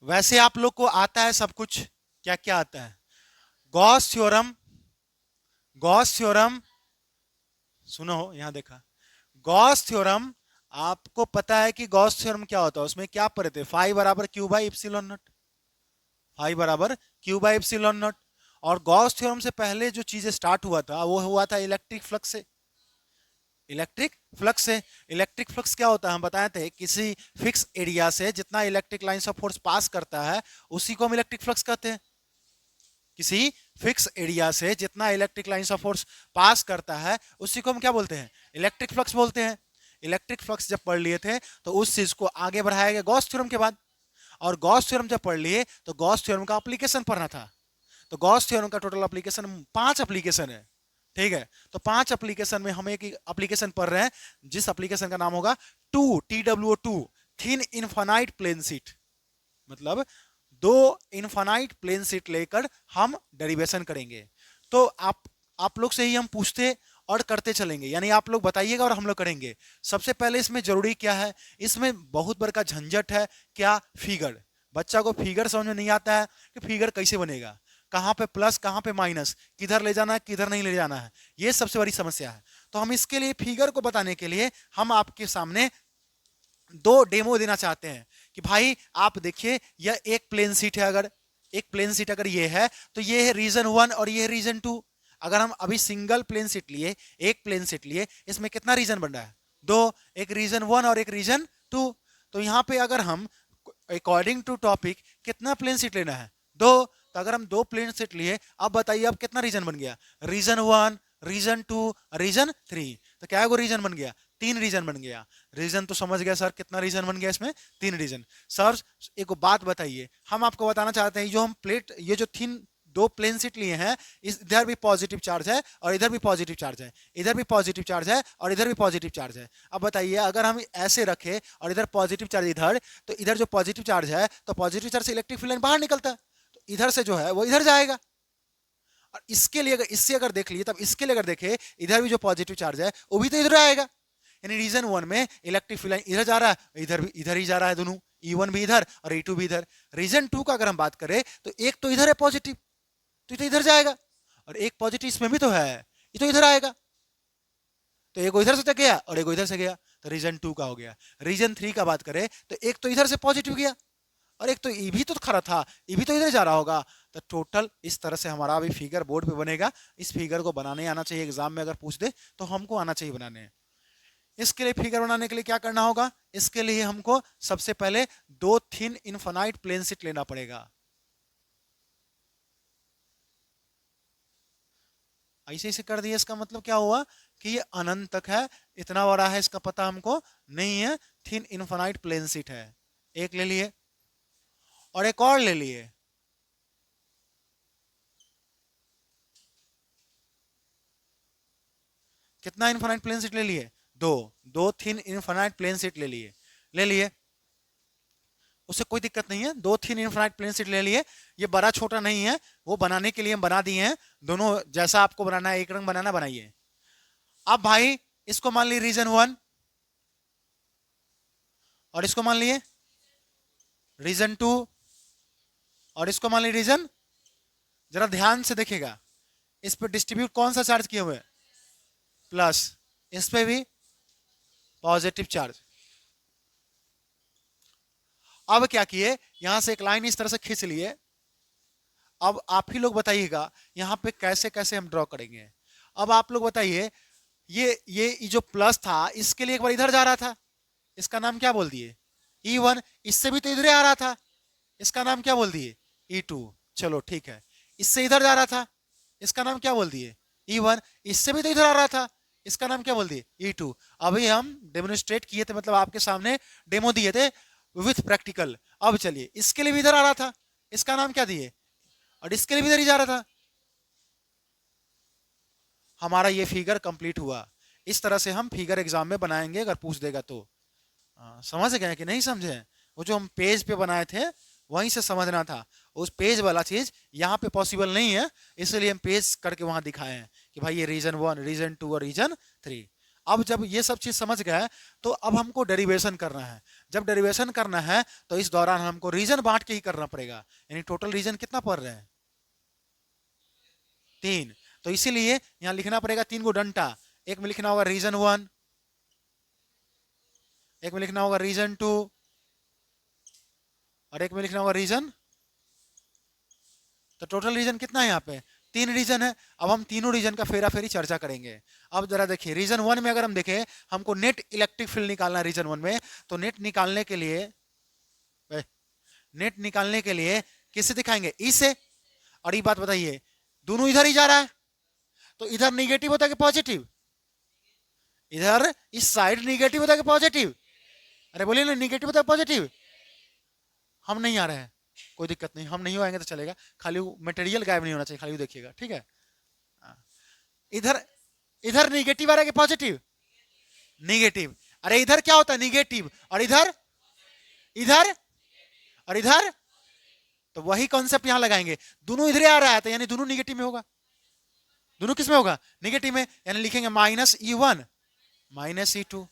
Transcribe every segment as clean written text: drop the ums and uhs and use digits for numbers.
वैसे आप लोग को आता है सब कुछ, क्या क्या आता है? गॉस थ्योरम, गॉस थ्योरम, सुनो यहां देखा, गॉस थ्योरम। आपको पता है कि गॉस थ्योरम क्या होता है? उसमें क्या पढ़े थे? फाई बराबर Q by epsilon not, phi बराबर क्यू बाई इप्सिलॉन नॉट। और गॉस थ्योरम से पहले जो चीजें स्टार्ट हुआ था वो हुआ था इलेक्ट्रिक फ्लक्स से, इलेक्ट्रिक फ्लक्स से। इलेक्ट्रिक फ्लक्स क्या होता है? हम बताए थे, किसी फिक्स एरिया से जितना electric lines of force pass करता है उसी को हम इलेक्ट्रिक फ्लक्स कहते हैं। किसी फिक्स एरिया से जितना electric lines of force pass करता है उसी को हम क्या बोलते हैं? इलेक्ट्रिक फ्लक्स बोलते हैं। इलेक्ट्रिक फ्लक्स जब पढ़ लिए थे तो उस चीज को आगे बढ़ाया गया गॉस थ्योरम के बाद। और गॉस थ्योरम जब पढ़ लिए तो गॉस थ्योरम का एप्लीकेशन पढ़ना था। तो गॉस थ्योरम का टोटल एप्लीकेशन 5 एप्लीकेशन है, ठीक है? तो 5 एप्लीकेशन में हम एक एप्लीकेशन पढ़ रहे हैं जिस एप्लीकेशन का नाम होगा TWO2, thin infinite plane sheet. मतलब दो इनफाइनाइट प्लेन शीट लेकर हम डेरिवेशन करेंगे। तो आप लोग से ही हम पूछते और करते चलेंगे, यानी आप लोग बताइएगा और हम लोग करेंगे। सबसे पहले इसमें जरूरी क्या है? इसमें बहुत बड़ा झंझट है, क्या? फिगर। बच्चा को फिगर समझ में नहीं आता है कि फिगर कैसे बनेगा, कहां पे प्लस कहां पे माइनस, किधर ले जाना है किधर नहीं ले जाना है, ये सबसे बड़ी समस्या है। तो हम इसके लिए फिगर को बताने के लिए हम आपके सामने दो डेमो देना चाहते हैं कि भाई आप देखिए, यह एक प्लेन शीट है। अगर एक प्लेन शीट अगर ये है तो ये है रीजन 1 और ये है रीजन 2। अगर हम अभी सिंगल प्लेन शीट लिए, एक प्लेन शीट लिए, इसमें कितना रीजन बन रहा है? दो, एक रीजन 1 और एक रीजन 2। तो यहां पे अगर हम अकॉर्डिंग टू टॉपिक कितना प्लेन शीट लेना है? दो। तो अगर हम दो प्लेन शीट लिए, अब बताइए अब कितना रीजन बन गया? Region 1, region 2, region 3। तो क्या है वो रीजन बन गया? 3 रीजन बन गया। रीजन तो समझ गया सर, कितना रीजन बन गया इसमें? 3 रीजन। सर एक बात बताइए, हम आपको बताना चाहते हैं, जो हम प्लेट, ये जो थिन दो प्लेन शीट लिए हैं, इधर भी पॉजिटिव चार्ज है और इधर भी पॉजिटिव चार्ज है, इधर भी पॉजिटिव चार्ज है और इधर भी पॉजिटिव चार्ज है। अब बताइए, अगर हम ऐसे रखे और इधर पॉजिटिव चार्ज इधर, तो इधर जो पॉजिटिव चार्ज है तो पॉजिटिव चार्ज से इलेक्ट्रिक फील्ड बाहर निकलता है, तो इधर से जो है वो इधर जाएगा। और इसके लिए अगर इससे अगर देख लिए, तब इसके लिए अगर देखे, इधर भी जो पॉजिटिव चार्ज है वो भी तो इधर आएगा। यानी रीजन 1 में इलेक्ट्रिक फील्ड इधर जा रहा है, इधर भी इधर ही जा रहा है, दोनों E1 भी इधर और E2 भी इधर। रीजन 2 का अगर हम बात करें तो एक तो इधर है पॉजिटिव, तो इधर जाएगा, और एक पॉजिटिव इसमें भी तो है, ये तो इधर आएगा। तो एक इधर से गया और एक इधर से गया, तो रीजन 2 का हो गया। रीजन 3 का बात करें तो एक तो इधर से पॉजिटिव गया और एक तो ई भी तो खड़ा था, ई भी तो इधर जा रहा होगा। तो टोटल इस तरह से हमारा अभी फिगर बोर्ड पे बनेगा। इस फिगर को बनाने आना चाहिए, एग्जाम में अगर पूछ दे तो हमको आना चाहिए बनाने। इसके लिए फिगर बनाने के लिए क्या करना होगा? इसके लिए हमको सबसे पहले दो थिन इनफाइनाइट प्लेन शीट लेना पड़ेगा। ऐसे ऐसे कर दिए, इसका मतलब क्या हुआ कि ये अनंत तक है, इतना बड़ा है, इसका पता हमको नहीं है। थिन इनफाइनाइट प्लेन शीट है, एक ले लिए और एक और ले लिए। कितना इनफाइनाइट प्लेन शीट ले लिए? दो। दो थिन इनफाइनाइट प्लेन शीट ले लिए, ले लिए, उससे कोई दिक्कत नहीं है। दो थिन इनफाइनाइट प्लेन शीट ले लिए, ये बड़ा छोटा नहीं है, वो बनाने के लिए हम बना दिए हैं। दोनों जैसा आपको बनाना है, एक रंग बनाना, बनाइए। अब भाई इसको मान ली रीजन 1 और इसको मान लिए रीजन 2 और इसको मान ली रीजन। जरा ध्यान से देखिएगा, इस पर डिस्ट्रीब्यूट कौन सा चार्ज किए हुए? प्लस। इस पे भी पॉजिटिव चार्ज। अब क्या किए, यहां से एक लाइन इस तरह से खींच लिए। अब आप ही लोग बताइएगा यहां पे कैसे कैसे हम ड्रॉ करेंगे। अब आप लोग बताइए, ये जो प्लस था इसके लिए एक बार इधर जा रहा था, इसका नाम क्या बोल दिए? E1। इससे भी तो इधर आ रहा था, इसका नाम क्या बोल दिए? E2। चलो ठीक है। इससे इधर जा रहा था, इसका नाम क्या बोल दिए? E1। इससे भी तो इधर आ रहा था, इसका नाम क्या बोल दिए? E2। अभी हम डेमोन्स्ट्रेट किए थे, मतलब आपके सामने डेमो दिए थे विथ प्रैक्टिकल। अब चलिए, इसके लिए भी इधर आ रहा था, इसका नाम क्या दिए? और इसके लिए भी इधर ही जा रहा था। हमारा ये फिगर कंप्लीट हुआ। इस तरह से हम फिगर एग्जाम में बनाएंगे अगर पूछ देगा तो। समझ गए कि नहीं समझे? वो जो हम पेज पे बनाए थे वहीं से समझना था। उस पेज वाला चीज यहाँ पे पॉसिबल नहीं है, इसलिए हम पेज करके वहां दिखाए हैं कि भाई ये रीजन 1, रीजन 2 और रीजन 3। अब जब ये सब चीज समझ गए तो अब हमको डेरिवेशन करना है। जब डेरिवेशन करना है तो इस दौरान हमको रीजन बांट के ही करना पड़ेगा। यानी टोटल रीजन कितना पढ़ रहे हैं? 3। तो इसीलिए यहां लिखना पड़ेगा 3 को डंटा। एक में लिखना होगा रीजन 1, एक में लिखना होगा रीजन 2 और एक में लिखना होगा रीजन। तो टोटल रीजन कितना है यहाँ पे? 3 रीजन है। अब हम तीनों रीजन का फेरा फेरी चर्चा करेंगे। अब जरा देखिए रीजन 1 में अगर हम देखें, हमको नेट इलेक्ट्रिक फील्ड निकालना है रीजन 1 में। तो नेट निकालने के लिए किससे दिखाएंगे? ई से। और ये बात बताइए, दोनों इधर ही जा रहा है तो इधर निगेटिव होता है कि पॉजिटिव? इधर इस साइड निगेटिव होता है कि पॉजिटिव? अरे बोलिए ना, निगेटिव होता है पॉजिटिव? हम नहीं आ रहे हैं, कोई दिक्कत नहीं, हम नहीं आएंगे तो चलेगा, खाली मटेरियल गायब नहीं होना चाहिए, खाली देखिएगा, ठीक है। इधर इधर निगेटिव आ रहा है कि पॉजिटिव? निगेटिव। अरे इधर क्या होता है? निगेटिव। और इधर इधर और इधर, तो वही कॉन्सेप्ट यहां लगाएंगे। दोनों इधर आ रहा है तो यानी दोनों निगेटिव में होगा। दोनों किस में होगा? निगेटिव में। यानी लिखेंगे -E1 -E2।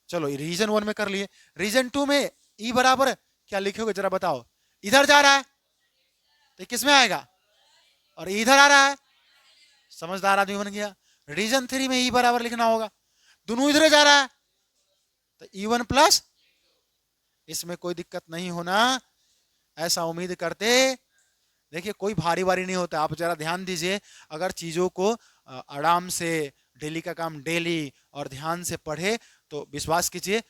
चलो रीजन 1 में कर लिए। रीजन 2 में E बराबर क्या लिखोगे जरा बताओ? इधर जा रहा है तो किस में आएगा? और इधर आ रहा है, समझदार आदमी बन गया। रीजन 3 में E बराबर लिखना होगा, दोनों इधर जा रहा है तो E1 प्लस। इसमें कोई दिक्कत नहीं होना, ऐसा उम्मीद करते। देखिए कोई भारी वारी नहीं होता। आप जरा ध्यान दीजिए, अगर चीजों को आराम से डेली का काम डेली और ध्यान से पढ़े तो विश्वास कीजिए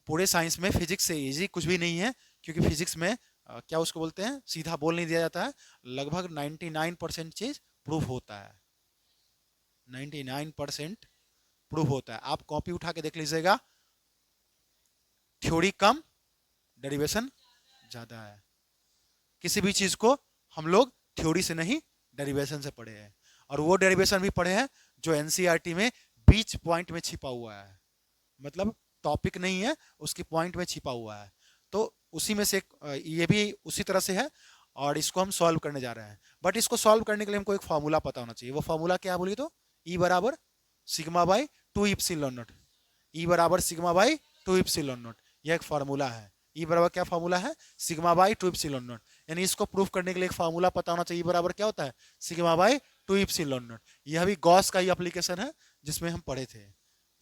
पूरे साइंस में फिजिक्स से इजी कुछ भी नहीं है। क्योंकि फिजिक्स में क्या उसको बोलते हैं, सीधा बोल नहीं दिया जाता है। लगभग 99% चीज प्रूफ होता है, 99% प्रूफ होता है। आप कॉपी उठा के देख लीजिएगा, थ्योरी कम डेरिवेशन ज्यादा है। किसी भी चीज को हम लोग थ्योरी से नहीं डेरिवेशन से पढ़े हैं। और वो डेरिवेशन भी पढ़े हैं जो एनसीईआरटी में बीच पॉइंट में छिपा हुआ है, मतलब टॉपिक नहीं है, उसकी पॉइंट में छिपा हुआ है। तो उसी में से ये भी उसी तरह से है और इसको हम सॉल्व करने जा रहे हैं। बट इसको सॉल्व करने के लिए हमको एक फॉर्मूला पता होना चाहिए। वो फॉर्मूला क्या बोलिए तो? E बराबर sigma by 2 epsilon not. E बराबर सिग्मा बाई 2 इप्सिलॉन नॉट, यह एक फॉर्मूला है। E बराबर क्या फॉर्मूला है? Sigma by 2 epsilon not. यानी इसको प्रूफ करने के लिए एक फॉर्मूला पता होना चाहिए। E बराबर क्या होता है? Sigma by 2 epsilon not. यह भी गॉस का ही एप्लीकेशन है जिसमें हम पढ़े थे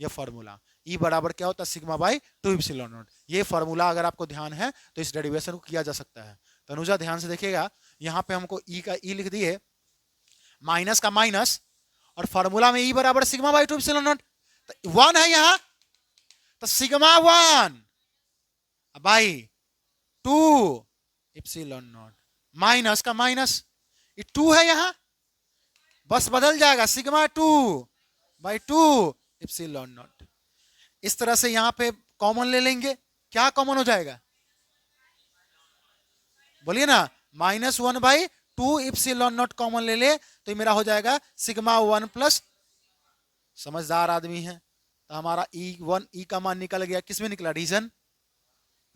यह फॉर्मूला। E बराबर क्या होता है? Sigma by 2 epsilon not. ये फॉर्मूला अगर आपको ध्यान है तो इस डेरिवेशन को किया जा सकता है। तो अनुजा ध्यान से देखिएगा, यहाँ पे हमको E का E लिख दिए, माइनस का माइनस, और फॉर्मूला में E बराबर सिग्मा बाई 2 इप्सिलॉन नॉट। तो 1 है यहाँ, तो sigma 1 by 2 epsilon not, minus का माइनस, ये 2 है यहाँ, बस बदल जाएगा, सिग्मा 2 बाई 2 इप्सिलॉन नॉट। इस तरह से यहां पे कॉमन ले लेंगे, क्या कॉमन हो जाएगा? बोलिए ना, -1 बाई 2 इप्सिलॉन नॉट कॉमन ले ले तो मेरा हो जाएगा सिग्मा 1 प्लस। समझदार आदमी है तो हमारा E का मान निकल गया। किसमें निकला?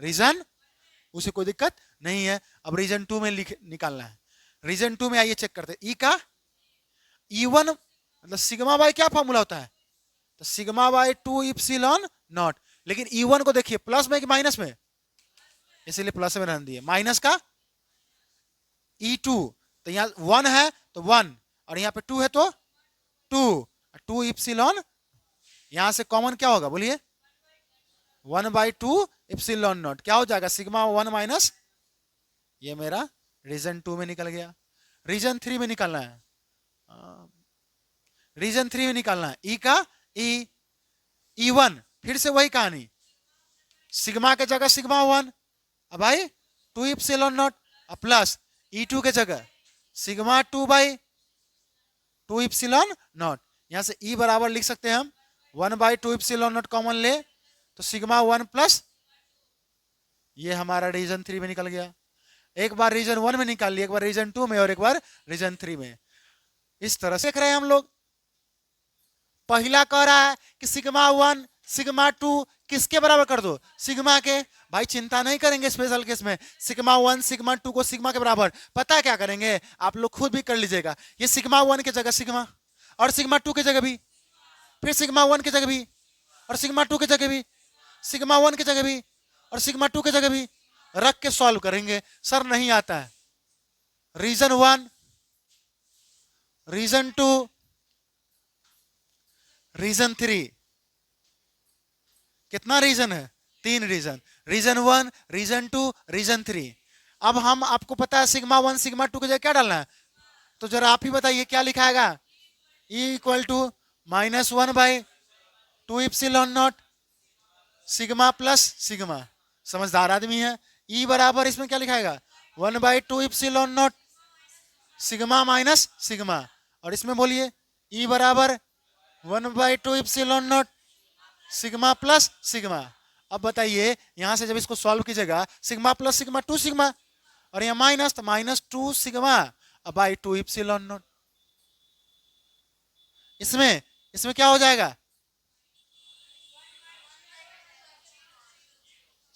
रीजन, उसे कोई दिक्कत नहीं है। अब रीजन 2 में निकालना है। रीजन 2 में आइए चेक करते हैं। E का E1 मतलब सिग्मा बाई क्या फॉर्मूला होता है? तो सिग्मा बाई 2 इप्सिलॉन नॉट। लेकिन E1 को देखिए प्लस में कि माइनस में, इसीलिए प्लस में रहने दिए। माइनस का E2, तो यहाँ 1 है तो 1 और यहाँ पे 2 है तो 2 इप्सिलॉन, यहां से कॉमन क्या होगा बोलिए? 1 बाई 2 इप्सिलॉन नॉट। क्या हो जाएगा? सिग्मा 1 माइनस, ये मेरा रीजन 2 में निकल गया। रीजन 3 में निकालना है, रीजन 3 में निकालना है। E का E1 फिर से वही कहानी, सिग्मा के जगह सिग्मा 1 अब भाई 2 इप्सिलॉन नॉट, प्लस E2 के जगह सिग्मा 2 बाई 2 इप्सिलॉन नॉट। यहां से E बराबर लिख सकते हैं हम 1 बाई 2 इप्सिलॉन नॉट कॉमन ले तो सिग्मा 1 प्लस, ये हमारा रीजन 3 में निकल गया। एक बार रीजन 1 में निकाल लिया, एक बार रीजन 2 में और एक बार रीजन 3 में। इस तरह से देख रहे हैं हम लोग। पहला कह रहा है कि सिग्मा 1 सिग्मा 2 किसके बराबर कर दो? सिग्मा के। भाई चिंता नहीं करेंगे स्पेशल केस में, सिग्मा 1 सिग्मा 2 को सिग्मा के बराबर। पता है क्या करेंगे? आप लोग खुद भी कर लीजिएगा। ये सिग्मा 1 की जगह सिग्मा, और सिग्मा 2 की जगह भी, फिर सिग्मा 1 की जगह भी, और सिग्मा टू की जगह भी, सिग्मा वन की जगह भी और सिग्मा टू की जगह भी रख के सॉल्व करेंगे। सर नहीं आता है। Region one, region two, region three. कितना रीजन है? 3 region. Region one, region two, region three. अब हम आपको पता है सिग्मा वन सिग्मा टू की जगह क्या डालना है, तो जरा आप ही बताइए क्या लिखाएगा। E equal to -1/2 epsilon not sigma plus sigma. समझदार आदमी है। E बराबर इसमें क्या लिखाएगा 1/2 epsilon not sigma minus sigma. और इसमें बोलिए E बराबर 1/2 epsilon not sigma plus sigma. अब बताइए यहां से जब इसको सॉल्व कीजिएगा सिग्मा प्लस सिग्मा 2 सिग्मा और यहाँ माइनस तो -2 सिग्मा बाई 2 इप्सिलॉन नॉट। इसमें इसमें क्या हो जाएगा,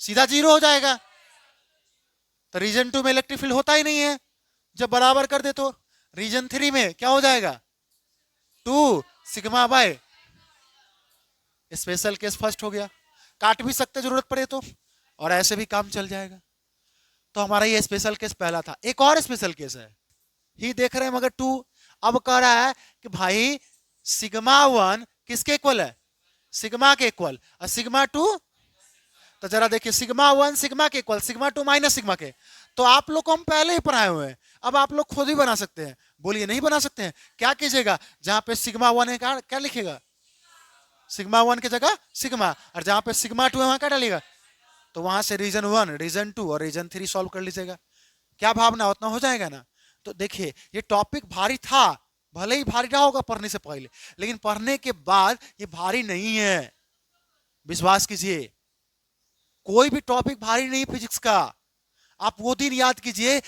सीधा 0 हो जाएगा। तो रीजन 2 में इलेक्ट्रिक फील्ड होता ही नहीं है जब बराबर कर दे तो। रीजन 3 में क्या हो जाएगा 2 sigma bye, special case first हो गया। काट भी सकते जरूरत पड़े तो, और ऐसे भी काम चल जाएगा। तो हमारा ये स्पेशल केस पहला था। एक और स्पेशल केस है, ही देख रहे हैं मगर 2। अब कह रहा है कि भाई सिग्मा वन किसके इक्वल है, सिग्मा के इक्वल, और सिग्मा टू, तो जरा देखिए सिग्मा वन सिग्मा के equal, sigma two minus sigma के। तो आप लोग को हम पहले ही पढ़ाए हुए हैं, अब आप लोग खुद ही बना सकते हैं। बोलिए नहीं बना सकते हैं? क्या कीजिएगा, जहां पे सिग्मा वन है क्या लिखेगा, सिग्मा वन की जगह सिग्मा, और जहां पे सिग्मा टू है वहां क्या डालिएगा, तो वहां से रीजन वन, रीजन टू और रीजन थ्री सॉल्व कर लीजिएगा। क्या भावना, उतना हो जाएगा ना। तो देखिए ये टॉपिक भारी था, भले ही भारी रहा होगा पढ़ने से पहले, लेकिन पढ़ने के बाद ये भारी नहीं है। विश्वास कीजिए, कोई भी टॉपिक भारी नहीं फिजिक्स का। आप वो दिन याद कीजिए